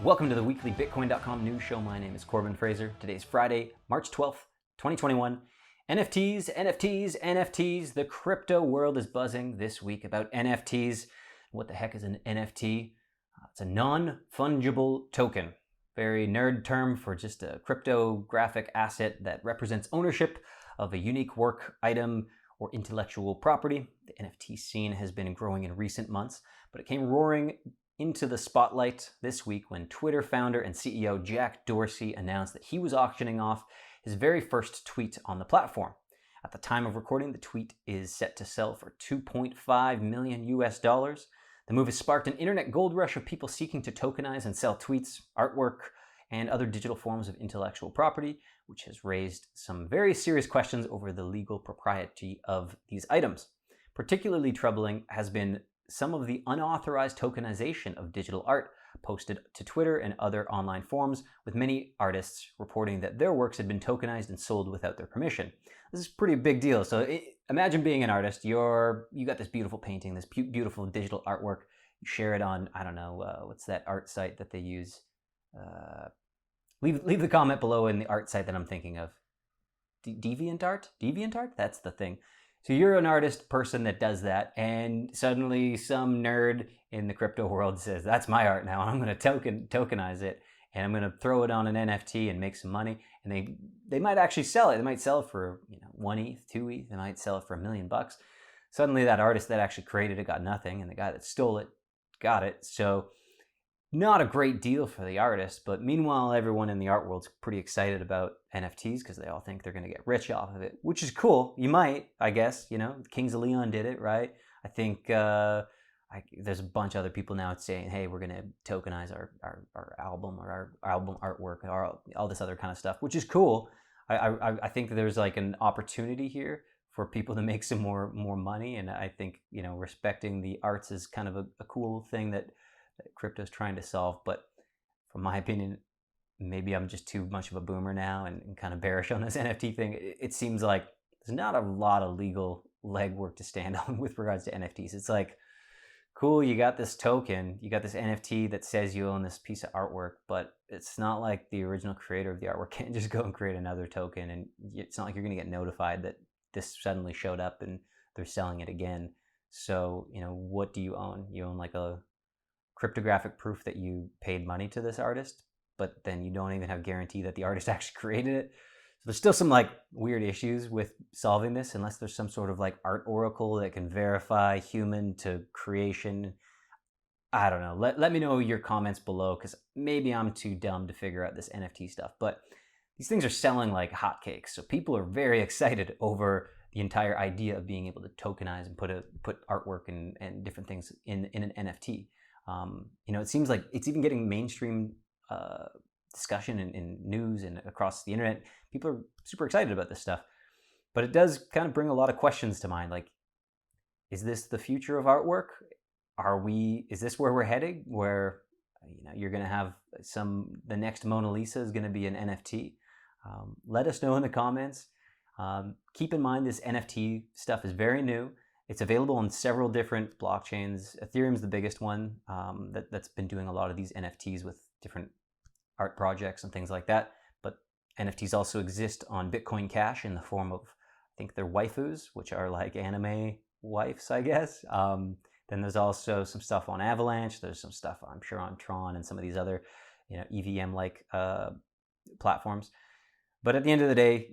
Welcome to the weekly Bitcoin.com news show. My name is Corbin Fraser. Today's Friday, March 12th, 2021. NFTs. The crypto world is buzzing this week about NFTs. What the heck is an NFT? It's a non-fungible token. Very nerd term for just a cryptographic asset that represents ownership of a unique work, item, or intellectual property. The NFT scene has been growing in recent months, but it came roaring into the spotlight this week when Twitter founder and CEO Jack Dorsey announced that he was auctioning off his very first tweet on the platform. At the time of recording, the tweet is set to sell for $2.5 million US. The move has sparked an internet gold rush of people seeking to tokenize and sell tweets, artwork, and other digital forms of intellectual property, which has raised some very serious questions over the legal propriety of these items. Particularly troubling has been some of the unauthorized tokenization of digital art posted to Twitter and other online forums, with many artists reporting that their works had been tokenized and sold without their permission. This is a pretty big deal. So imagine being an artist. You got this beautiful painting, this beautiful digital artwork. You share it on, I don't know, what's that art site that they use? Leave the comment below in the art site that I'm thinking of. DeviantArt? DeviantArt? That's the thing. So you're an artist person that does that, and suddenly some nerd in the crypto world says, that's my art now, I'm going to tokenize it, and I'm going to throw it on an NFT and make some money. And they might actually sell it. They might sell it for 1 ETH, 2 ETH. They might sell it for $1 million. Suddenly that artist that actually created it got nothing, and the guy that stole it got it. So not a great deal for the artist, but meanwhile, everyone in the art world's pretty excited about NFTs because they all think they're going to get rich off of it, which is cool. You might, I guess, Kings of Leon did it, right? I think there's a bunch of other people now saying, hey, we're going to tokenize our album or our album artwork or all this other kind of stuff, which is cool. I think that there's like an opportunity here for people to make some more money. And I think, respecting the arts is kind of a cool thing that crypto's trying to solve. But from my opinion, maybe I'm just too much of a boomer now and kind of bearish on this NFT thing. It seems like there's not a lot of legal legwork to stand on with regards to NFTs. It's like, cool, you got this token, you got this NFT that says you own this piece of artwork, but it's not like the original creator of the artwork can't just go and create another token, and it's not like you're going to get notified that this suddenly showed up and they're selling it again. So, what do you own? You own like a cryptographic proof that you paid money to this artist, but then you don't even have guarantee that the artist actually created it. So there's still some like weird issues with solving this, unless there's some sort of like art oracle that can verify human to creation. I don't know. Let me know your comments below, because maybe I'm too dumb to figure out this NFT stuff, but these things are selling like hotcakes. So people are very excited over the entire idea of being able to tokenize and put artwork and different things in an NFT. It seems like it's even getting mainstream discussion in news and across the internet. People are super excited about this stuff, but it does kind of bring a lot of questions to mind. Like, is this the future of artwork? Is this where we're heading? Where, you're going to have the next Mona Lisa is going to be an NFT? Let us know in the comments. Keep in mind, this NFT stuff is very new. It's available on several different blockchains. Ethereum's the biggest one that's been doing a lot of these NFTs with different art projects and things like that. But NFTs also exist on Bitcoin Cash in the form of, I think they're waifus, which are like anime wives, I guess. Then there's also some stuff on Avalanche. There's some stuff, I'm sure, on Tron and some of these other, EVM-like platforms. But at the end of the day,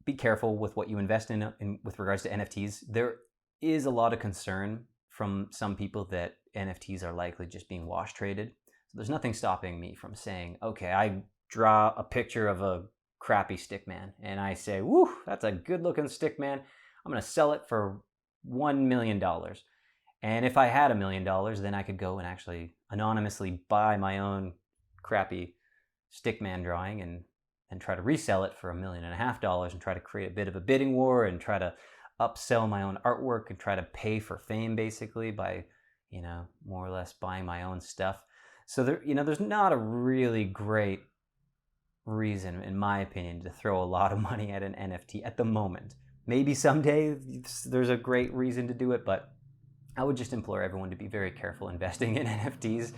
be careful with what you invest in with regards to NFTs. There is a lot of concern from some people that NFTs are likely just being wash traded. So there's nothing stopping me from saying, okay, I draw a picture of a crappy stickman and I say, woo, that's a good looking stickman. I'm going to sell it for $1 million. And if I had $1 million, then I could go and actually anonymously buy my own crappy stickman drawing and try to resell it for $1.5 million and try to create a bit of a bidding war and try to upsell my own artwork and try to pay for fame, basically, by, more or less buying my own stuff. So there's not a really great reason, in my opinion, to throw a lot of money at an NFT at the moment. Maybe someday there's a great reason to do it, but I would just implore everyone to be very careful investing in NFTs.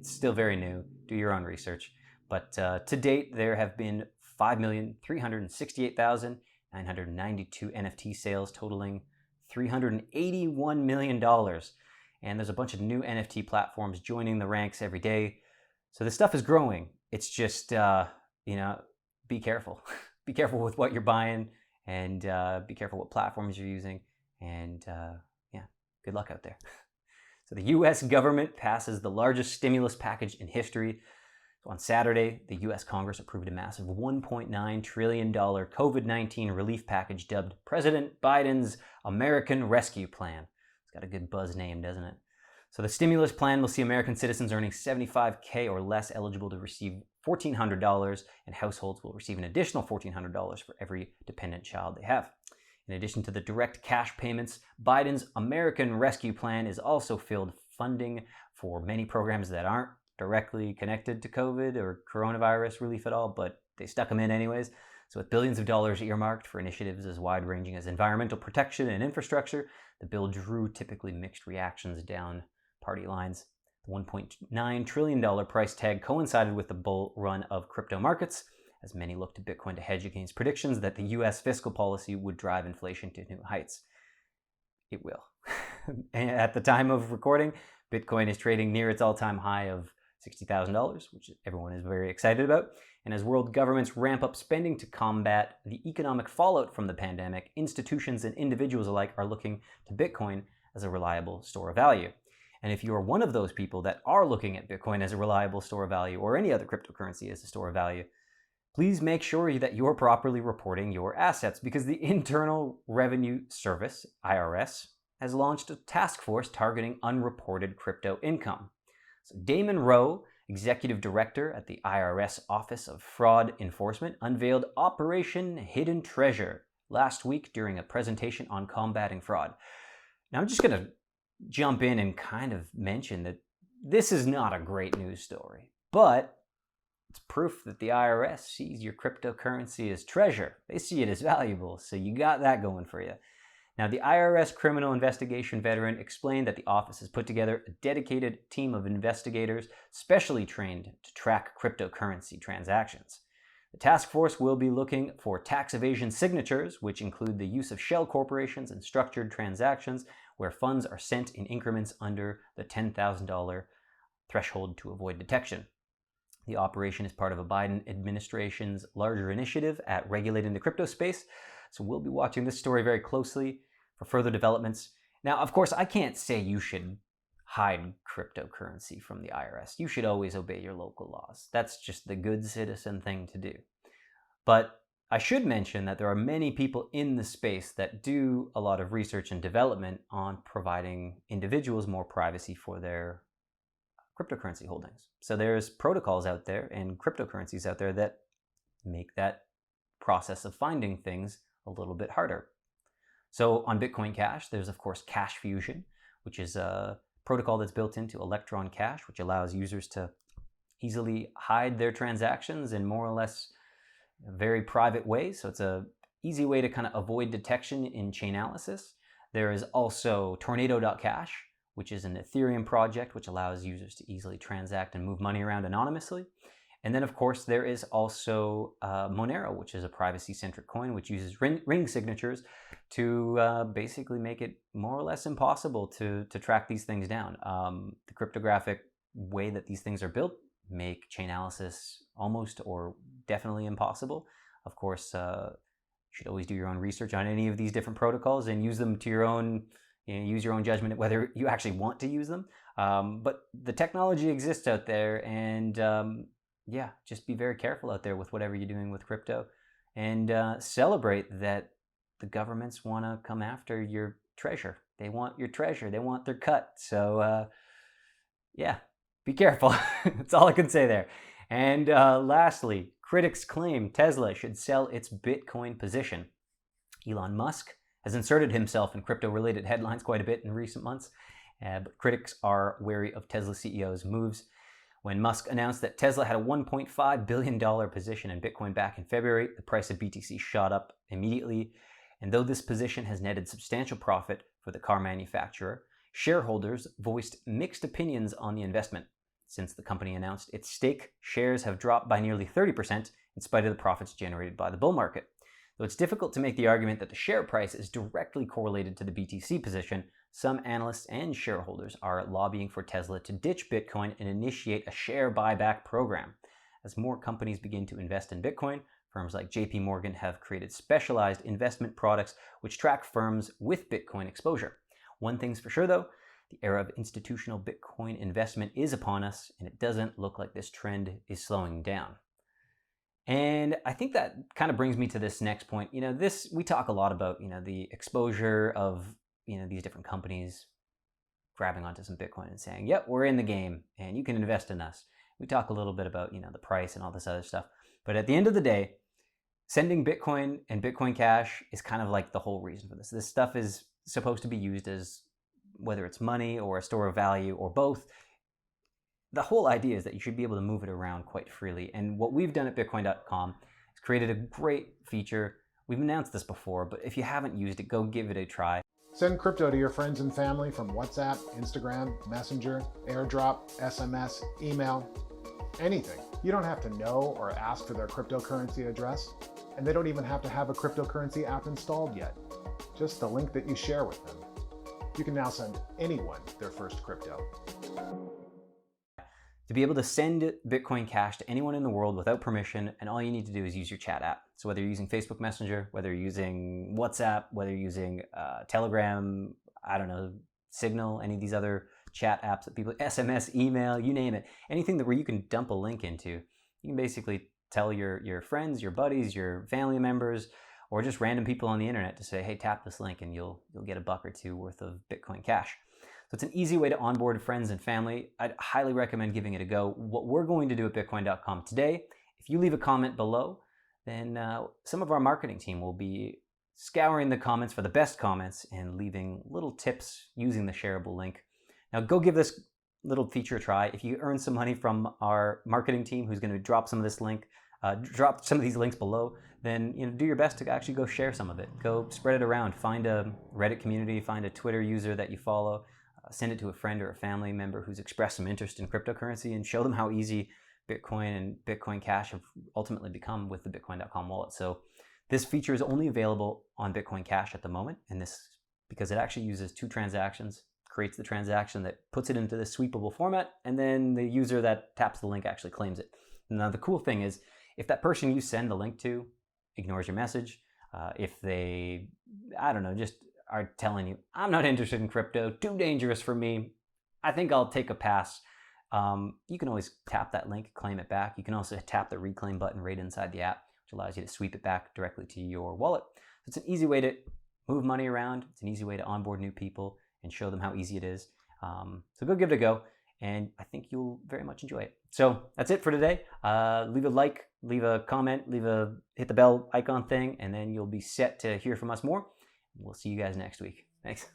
It's still very new. Do your own research. But to date, there have been 5,368,992 NFT sales totaling $381 million. And there's a bunch of new NFT platforms joining the ranks every day. So this stuff is growing. It's just, be careful. Be careful with what you're buying, and be careful what platforms you're using. And good luck out there. So the U.S. government passes the largest stimulus package in history. So on Saturday, the U.S. Congress approved a massive $1.9 trillion COVID-19 relief package dubbed President Biden's American Rescue Plan. It's got a good buzz name, doesn't it? So the stimulus plan will see American citizens earning $75K or less eligible to receive $1,400, and households will receive an additional $1,400 for every dependent child they have. In addition to the direct cash payments, Biden's American Rescue Plan is also filled funding for many programs that aren't directly connected to COVID or coronavirus relief at all, but they stuck them in anyways. So with billions of dollars earmarked for initiatives as wide-ranging as environmental protection and infrastructure, the bill drew typically mixed reactions down party lines. The $1.9 trillion price tag coincided with the bull run of crypto markets, as many look to Bitcoin to hedge against predictions that the U.S. fiscal policy would drive inflation to new heights. It will. At the time of recording, Bitcoin is trading near its all-time high of $60,000, which everyone is very excited about. And as world governments ramp up spending to combat the economic fallout from the pandemic, institutions and individuals alike are looking to Bitcoin as a reliable store of value. And if you are one of those people that are looking at Bitcoin as a reliable store of value, or any other cryptocurrency as a store of value, please make sure that you're properly reporting your assets, because the Internal Revenue Service, IRS, has launched a task force targeting unreported crypto income. So Damon Rowe, Executive Director at the IRS Office of Fraud Enforcement, unveiled Operation Hidden Treasure last week during a presentation on combating fraud. Now I'm just going to jump in and kind of mention that this is not a great news story, but it's proof that the IRS sees your cryptocurrency as treasure. They see it as valuable, so you got that going for you. Now, the IRS criminal investigation veteran explained that the office has put together a dedicated team of investigators specially trained to track cryptocurrency transactions. The task force will be looking for tax evasion signatures, which include the use of shell corporations and structured transactions where funds are sent in increments under the $10,000 threshold to avoid detection. The operation is part of a Biden administration's larger initiative at regulating the crypto space, so we'll be watching this story very closely for further developments. Now, of course, I can't say you should hide cryptocurrency from the IRS. You should always obey your local laws. That's just the good citizen thing to do. But I should mention that there are many people in the space that do a lot of research and development on providing individuals more privacy for their cryptocurrency holdings. So there's protocols out there and cryptocurrencies out there that make that process of finding things a little bit harder. So on Bitcoin Cash, there's of course Cash Fusion, which is a protocol that's built into Electron Cash, which allows users to easily hide their transactions in more or less very private ways. So it's a easy way to kind of avoid detection in Chainalysis. There is also Tornado.cash, which is an Ethereum project which allows users to easily transact and move money around anonymously. And then, of course, there is also Monero, which is a privacy-centric coin which uses ring signatures to basically make it more or less impossible to track these things down. The cryptographic way that these things are built make Chainalysis almost or definitely impossible. Of course, you should always do your own research on any of these different protocols and use them to your own, use your own judgment whether you actually want to use them. But the technology exists out there, and just be very careful out there with whatever you're doing with crypto, and celebrate that the governments want to come after your treasure. They want your treasure. They want their cut. So, be careful. That's all I can say there. And lastly, critics claim Tesla should sell its Bitcoin position. Elon Musk has inserted himself in crypto-related headlines quite a bit in recent months, but critics are wary of Tesla CEO's moves. When Musk announced that Tesla had a $1.5 billion position in Bitcoin back in February, the price of BTC shot up immediately. And though this position has netted substantial profit for the car manufacturer, shareholders voiced mixed opinions on the investment. Since the company announced its stake, shares have dropped by nearly 30% in spite of the profits generated by the bull market. Though it's difficult to make the argument that the share price is directly correlated to the BTC position, some analysts and shareholders are lobbying for Tesla to ditch Bitcoin and initiate a share buyback program. As more companies begin to invest in Bitcoin, firms like JP Morgan have created specialized investment products which track firms with Bitcoin exposure. One thing's for sure though, the era of institutional Bitcoin investment is upon us, and it doesn't look like this trend is slowing down. And I think that kind of brings me to this next point. We talk a lot about, the exposure of, these different companies grabbing onto some Bitcoin and saying, yep, we're in the game and you can invest in us. We talk a little bit about, the price and all this other stuff. But at the end of the day, sending Bitcoin and Bitcoin Cash is kind of like the whole reason for this. This stuff is supposed to be used as, whether it's money or a store of value or both. The whole idea is that you should be able to move it around quite freely. And what we've done at Bitcoin.com is created a great feature. We've announced this before, but if you haven't used it, go give it a try. Send crypto to your friends and family from WhatsApp, Instagram, Messenger, AirDrop, SMS, email, anything. You don't have to know or ask for their cryptocurrency address, and they don't even have to have a cryptocurrency app installed yet. Just the link that you share with them. You can now send anyone their first crypto. To be able to send Bitcoin Cash to anyone in the world without permission, and all you need to do is use your chat app. So whether you're using Facebook Messenger, whether you're using WhatsApp, whether you're using Telegram, Signal, any of these other chat apps that people, SMS, email, you name it, anything where you can dump a link into, you can basically tell your friends, your buddies, your family members, or just random people on the internet to say, hey, tap this link and you'll get $1 or $2 worth of Bitcoin Cash. So it's an easy way to onboard friends and family. I'd highly recommend giving it a go. What we're going to do at Bitcoin.com today, if you leave a comment below, then some of our marketing team will be scouring the comments for the best comments and leaving little tips using the shareable link. Now go give this little feature a try. If you earn some money from our marketing team who's going to drop some of this link, drop some of these links below, then do your best to actually go share some of it. Go spread it around. Find a Reddit community, find a Twitter user that you follow, send it to a friend or a family member who's expressed some interest in cryptocurrency, and show them how easy Bitcoin and Bitcoin Cash have ultimately become with the Bitcoin.com wallet. So this feature is only available on Bitcoin Cash at the moment, and this because it actually uses 2 transactions, creates the transaction that puts it into this sweepable format, and then the user that taps the link actually claims it. Now the cool thing is, if that person you send the link to ignores your message, if they, just are telling you, I'm not interested in crypto, too dangerous for me, I think I'll take a pass, you can always tap that link, claim it back. You can also tap the reclaim button right inside the app, which allows you to sweep it back directly to your wallet. So it's an easy way to move money around. It's an easy way to onboard new people and show them how easy it is. So go give it a go, and I think you'll very much enjoy it. So that's it for today. Leave a like, leave a comment, hit the bell icon thing, and then you'll be set to hear from us more. We'll see you guys next week. Thanks.